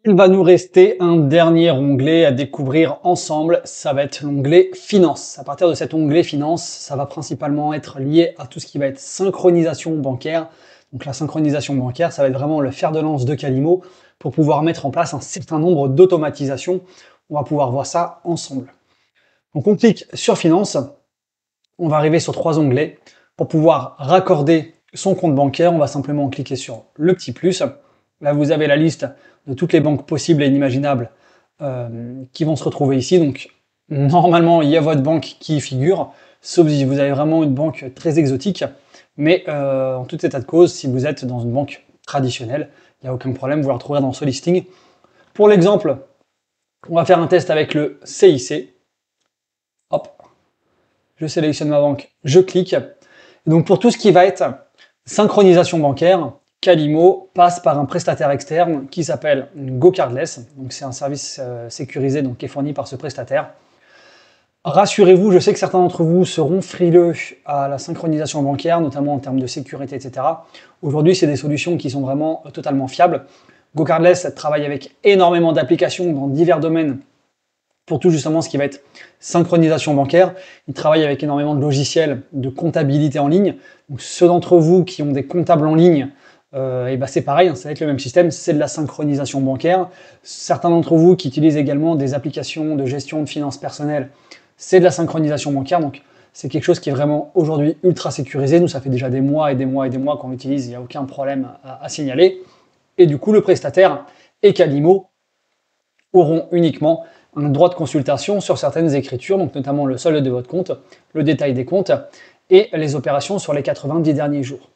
Il va nous rester un dernier onglet à découvrir ensemble, ça va être l'onglet Finances. À partir de cet onglet Finances, ça va principalement être lié à tout ce qui va être synchronisation bancaire. Donc la synchronisation bancaire, ça va être vraiment le fer de lance de Calimo pour pouvoir mettre en place un certain nombre d'automatisations. On va pouvoir voir ça ensemble. Donc on clique sur Finances, on va arriver sur 3 onglets. Pour pouvoir raccorder son compte bancaire, on va simplement cliquer sur le petit plus. Là, vous avez la liste de toutes les banques possibles et inimaginables qui vont se retrouver ici. Donc, normalement, il y a votre banque qui y figure, sauf si vous avez vraiment une banque très exotique. Mais en tout état de cause, si vous êtes dans une banque traditionnelle, il n'y a aucun problème, vous la retrouverez dans ce listing. Pour l'exemple, on va faire un test avec le CIC. Hop, je sélectionne ma banque, je clique. Et donc, pour tout ce qui va être synchronisation bancaire, Calimo passe par un prestataire externe qui s'appelle GoCardless. Donc c'est un service sécurisé donc, qui est fourni par ce prestataire. Rassurez-vous, je sais que certains d'entre vous seront frileux à la synchronisation bancaire, notamment en termes de sécurité, etc. Aujourd'hui, c'est des solutions qui sont vraiment totalement fiables. GoCardless travaille avec énormément d'applications dans divers domaines pour tout justement ce qui va être synchronisation bancaire. Il travaille avec énormément de logiciels de comptabilité en ligne. Donc ceux d'entre vous qui ont des comptables en ligne, et ben c'est pareil, ça va être le même système, c'est de la synchronisation bancaire. Certains d'entre vous qui utilisent également des applications de gestion de finances personnelles, c'est de la synchronisation bancaire. Donc c'est quelque chose qui est vraiment aujourd'hui ultra sécurisé. Nous, ça fait déjà des mois et des mois et des mois qu'on l'utilise, il n'y a aucun problème à signaler. Et du coup, le prestataire et Calimo auront uniquement un droit de consultation sur certaines écritures, donc notamment le solde de votre compte, le détail des comptes et les opérations sur les 90 derniers jours.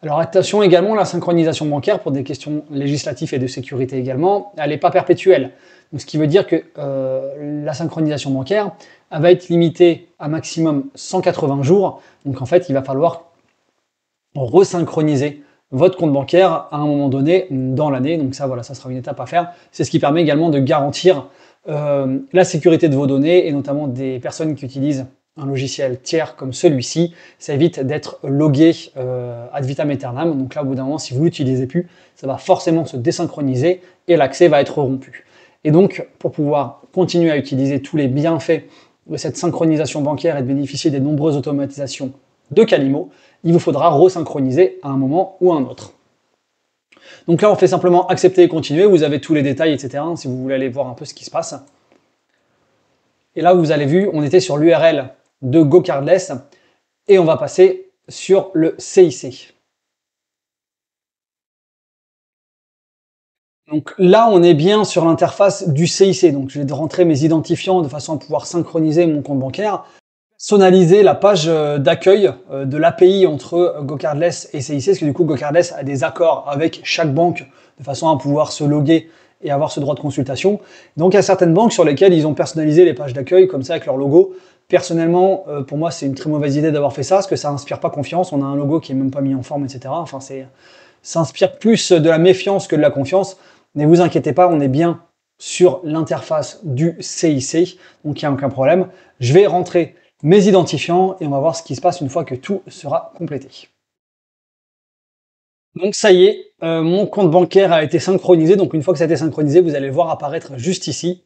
Alors attention également, la synchronisation bancaire, pour des questions législatives et de sécurité également, elle n'est pas perpétuelle. Donc, ce qui veut dire que la synchronisation bancaire elle va être limitée à maximum 180 jours. Donc en fait, il va falloir resynchroniser votre compte bancaire à un moment donné dans l'année. Donc ça, voilà, ça sera une étape à faire. C'est ce qui permet également de garantir la sécurité de vos données et notamment des personnes qui utilisent un logiciel tiers comme celui-ci. Ça évite d'être logué ad vitam aeternam. Donc là, au bout d'un moment, si vous l'utilisez plus, ça va forcément se désynchroniser et l'accès va être rompu. Et donc, pour pouvoir continuer à utiliser tous les bienfaits de cette synchronisation bancaire et de bénéficier des nombreuses automatisations de Calimo, il vous faudra resynchroniser à un moment ou à un autre. Donc là, on fait simplement accepter et continuer. Vous avez tous les détails, etc. si vous voulez aller voir un peu ce qui se passe. Et là, vous avez vu, on était sur l'URL de GoCardless et on va passer sur le CIC. Donc là, on est bien sur l'interface du CIC. Donc je vais rentrer mes identifiants de façon à pouvoir synchroniser mon compte bancaire, personnaliser la page d'accueil de l'API entre GoCardless et CIC, parce que du coup GoCardless a des accords avec chaque banque de façon à pouvoir se loguer et avoir ce droit de consultation. Donc il y a certaines banques sur lesquelles ils ont personnalisé les pages d'accueil comme ça avec leur logo. Personnellement, pour moi, c'est une très mauvaise idée d'avoir fait ça, parce que ça inspire pas confiance. On a un logo qui est même pas mis en forme, etc. Enfin, ça inspire plus de la méfiance que de la confiance. Ne vous inquiétez pas, on est bien sur l'interface du CIC, donc il n'y a aucun problème. Je vais rentrer mes identifiants et on va voir ce qui se passe une fois que tout sera complété. Donc ça y est, mon compte bancaire a été synchronisé. Donc une fois que ça a été synchronisé, vous allez le voir apparaître juste ici.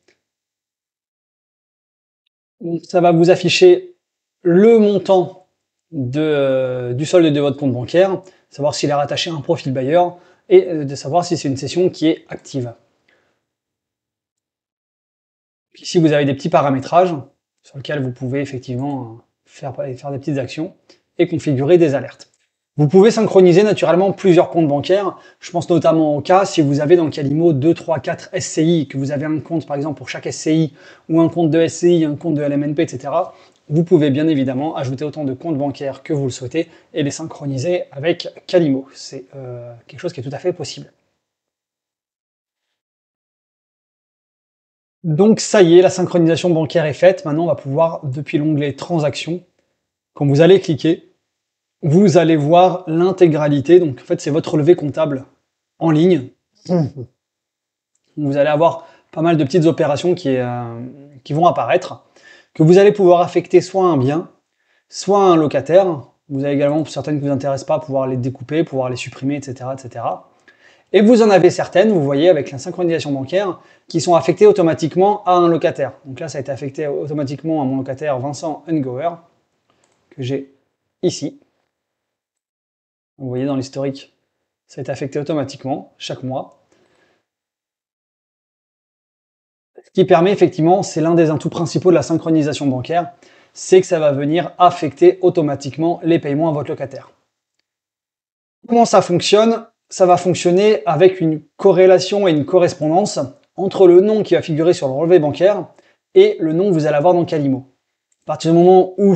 Donc, ça va vous afficher le montant du solde de votre compte bancaire, savoir s'il est rattaché à un profil bailleur et de savoir si c'est une session qui est active. Ici, vous avez des petits paramétrages sur lesquels vous pouvez effectivement faire des petites actions et configurer des alertes. Vous pouvez synchroniser naturellement plusieurs comptes bancaires. Je pense notamment au cas si vous avez dans le Calimo 2, 3, 4 SCI, que vous avez un compte par exemple pour chaque SCI, ou un compte de SCI, un compte de LMNP, etc. Vous pouvez bien évidemment ajouter autant de comptes bancaires que vous le souhaitez et les synchroniser avec Calimo. C'est quelque chose qui est tout à fait possible. Donc ça y est, la synchronisation bancaire est faite. Maintenant, on va pouvoir, depuis l'onglet Transactions, quand vous allez cliquer, vous allez voir l'intégralité. Donc en fait, c'est votre relevé comptable en ligne. Vous allez avoir pas mal de petites opérations qui vont apparaître, que vous allez pouvoir affecter soit à un bien, soit à un locataire. Vous avez également, pour certaines qui ne vous intéressent pas, pouvoir les découper, pouvoir les supprimer, etc., etc. Et vous en avez certaines, vous voyez, avec la synchronisation bancaire, qui sont affectées automatiquement à un locataire. Donc là, ça a été affecté automatiquement à mon locataire Vincent Ungoer, que j'ai ici. Vous voyez dans l'historique, ça a été affecté automatiquement, chaque mois. Ce qui permet effectivement, c'est l'un des atouts principaux de la synchronisation bancaire, c'est que ça va venir affecter automatiquement les paiements à votre locataire. Comment ça fonctionne? Ça va fonctionner avec une corrélation et une correspondance entre le nom qui va figurer sur le relevé bancaire et le nom que vous allez avoir dans Calimo. À partir du moment où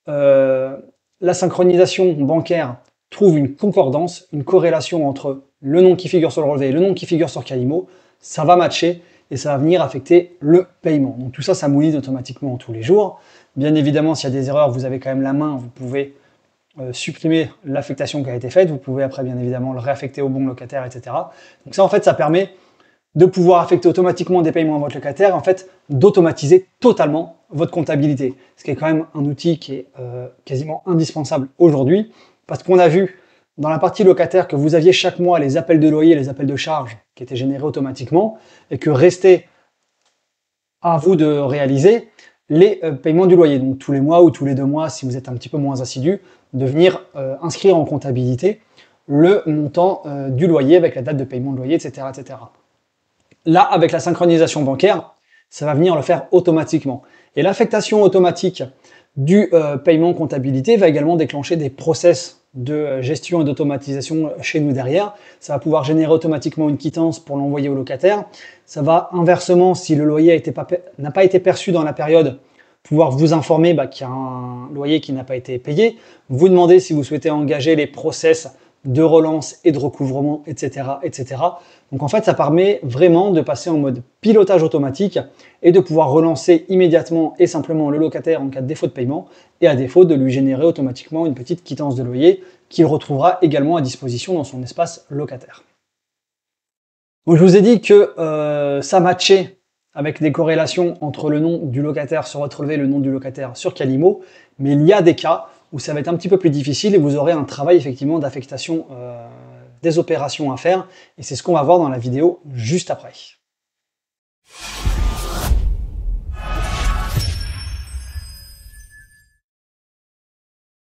la synchronisation bancaire trouve une concordance, une corrélation entre le nom qui figure sur le relevé et le nom qui figure sur Calimo, ça va matcher et ça va venir affecter le paiement. Donc tout ça, ça mouline automatiquement tous les jours. Bien évidemment, s'il y a des erreurs, vous avez quand même la main, vous pouvez supprimer l'affectation qui a été faite, vous pouvez après bien évidemment le réaffecter au bon locataire, etc. Donc ça en fait ça permet de pouvoir affecter automatiquement des paiements à votre locataire, en fait d'automatiser totalement votre comptabilité, ce qui est quand même un outil qui est quasiment indispensable aujourd'hui, parce qu'on a vu dans la partie locataire que vous aviez chaque mois les appels de loyer, les appels de charges qui étaient générés automatiquement, et que restait à vous de réaliser les paiements du loyer, donc tous les mois ou tous les 2 mois si vous êtes un petit peu moins assidu, de venir inscrire en comptabilité le montant du loyer avec la date de paiement de loyer, etc., etc. Là, avec la synchronisation bancaire, ça va venir le faire automatiquement. Et l'affectation automatique du paiement comptabilité va également déclencher des process de gestion et d'automatisation chez nous derrière. Ça va pouvoir générer automatiquement une quittance pour l'envoyer au locataire. Ça va inversement, si le loyer n'a pas été perçu dans la période, pouvoir vous informer qu'il y a un loyer qui n'a pas été payé, vous demander si vous souhaitez engager les process de relance et de recouvrement, etc., etc. Donc en fait, ça permet vraiment de passer en mode pilotage automatique et de pouvoir relancer immédiatement et simplement le locataire en cas de défaut de paiement et à défaut de lui générer automatiquement une petite quittance de loyer qu'il retrouvera également à disposition dans son espace locataire. Donc je vous ai dit que ça matchait avec des corrélations entre le nom du locataire sur votre relevé et le nom du locataire sur Calimo, mais il y a des cas où ça va être un petit peu plus difficile et vous aurez un travail effectivement d'affectation des opérations à faire, et c'est ce qu'on va voir dans la vidéo juste après.